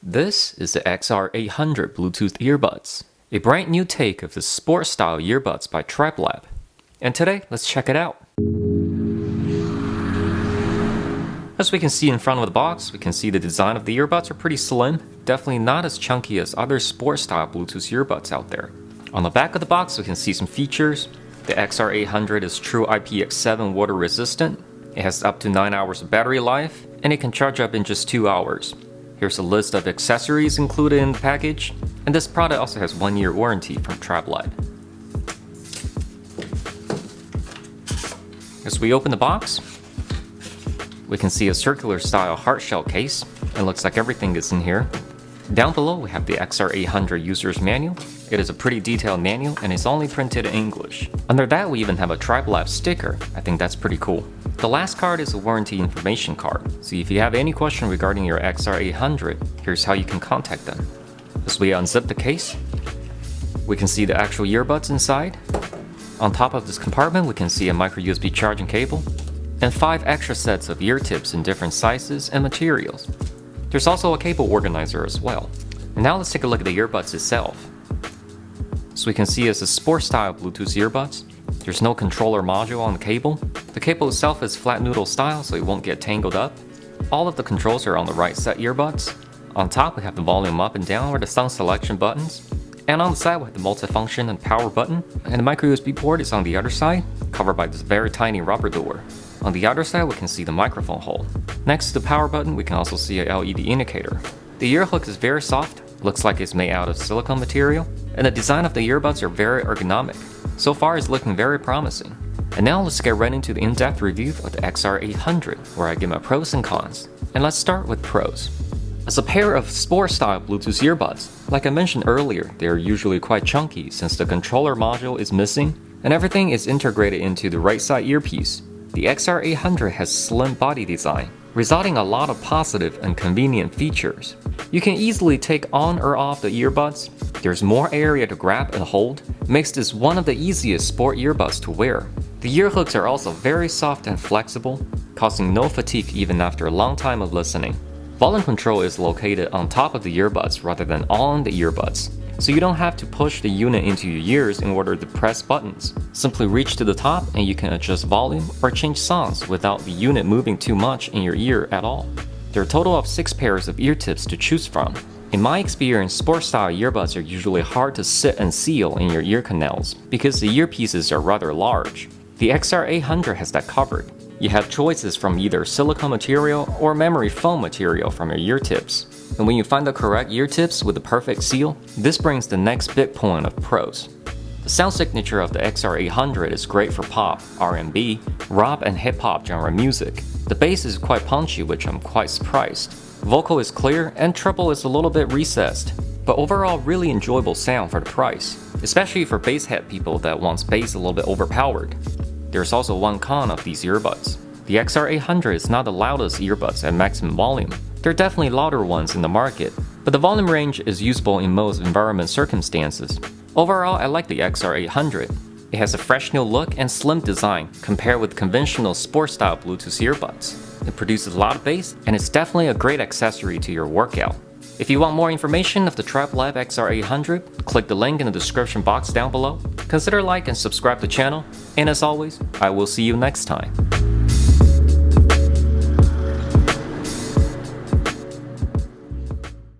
This is the XR800 Bluetooth earbuds, a brand new take of the sport style earbuds by TribeLab. And today, let's check it out. As we can see in front of the box, we can see the design of the earbuds are pretty slim, definitely not as chunky as other sport style Bluetooth earbuds out there. On the back of the box, we can see some features. The XR800 is true IPX7 water resistant, it has up to 9 hours of battery life, and it can charge up in just 2 hours. Here's a list of accessories included in the package, and this product also has 1-year warranty from TribeLab. As we open the box, we can see a circular style hard shell case. It looks like everything is in here. Down below we have the XR800 user's manual. It is a pretty detailed manual and it's only printed in English. Under that we even have a TribeLab sticker. I think that's pretty cool. The last card is a warranty information card, so if you have any question regarding your XR800, here's how you can contact them. As we unzip the case, we can see the actual earbuds inside. On top of this compartment we can see a micro USB charging cable, and 5 extra sets of ear tips in different sizes and materials. There's also a cable organizer as well. And now let's take a look at the earbuds itself. So we can see it's a sport style Bluetooth earbuds. There's no controller module on the cable. The cable itself is flat noodle style so it won't get tangled up. All of the controls are on the right side earbuds. On top we have the volume up and down or the sound selection buttons. And on the side we have the multifunction and power button. And the micro USB port is on the other side, covered by this very tiny rubber door. On the other side we can see the microphone hole. Next to the power button we can also see a LED indicator. The ear hook is very soft, looks like it's made out of silicone material, and the design of the earbuds are very ergonomic. So far it's looking very promising. And now let's get right into the in-depth review of the XR800, where I give my pros and cons. And let's start with pros. As a pair of sport-style Bluetooth earbuds, like I mentioned earlier, they are usually quite chunky since the controller module is missing, and everything is integrated into the right side earpiece. The XR800 has slim body design, resulting in a lot of positive and convenient features. You can easily take on or off the earbuds. There's more area to grab and hold, makes this one of the easiest sport earbuds to wear. The ear hooks are also very soft and flexible, causing no fatigue even after a long time of listening. Volume control is located on top of the earbuds rather than on the earbuds, so you don't have to push the unit into your ears in order to press buttons. Simply reach to the top and you can adjust volume or change songs without the unit moving too much in your ear at all. There are a total of 6 pairs of ear tips to choose from. In my experience, sport-style earbuds are usually hard to sit and seal in your ear canals because the earpieces are rather large. The XR800 has that covered. You have choices from either silicone material or memory foam material from your ear tips. And when you find the correct ear tips with the perfect seal, this brings the next big point of pros. The sound signature of the XR800 is great for pop, R&B, rock and hip-hop genre music. The bass is quite punchy, which I'm quite surprised. Vocal is clear and treble is a little bit recessed, but overall really enjoyable sound for the price, especially for bass head people that wants bass a little bit overpowered. There's also one con of these earbuds. The XR800 is not the loudest earbuds at maximum volume. There are definitely louder ones in the market, but the volume range is usable in most environment circumstances. Overall, I like the XR800. It has a fresh new look and slim design compared with conventional sport-style Bluetooth earbuds. It produces a lot of bass, and it's definitely a great accessory to your workout. If you want more information of the TribeLab XR800, click the link in the description box down below. Consider like and subscribe to the channel, and as always, I will see you next time.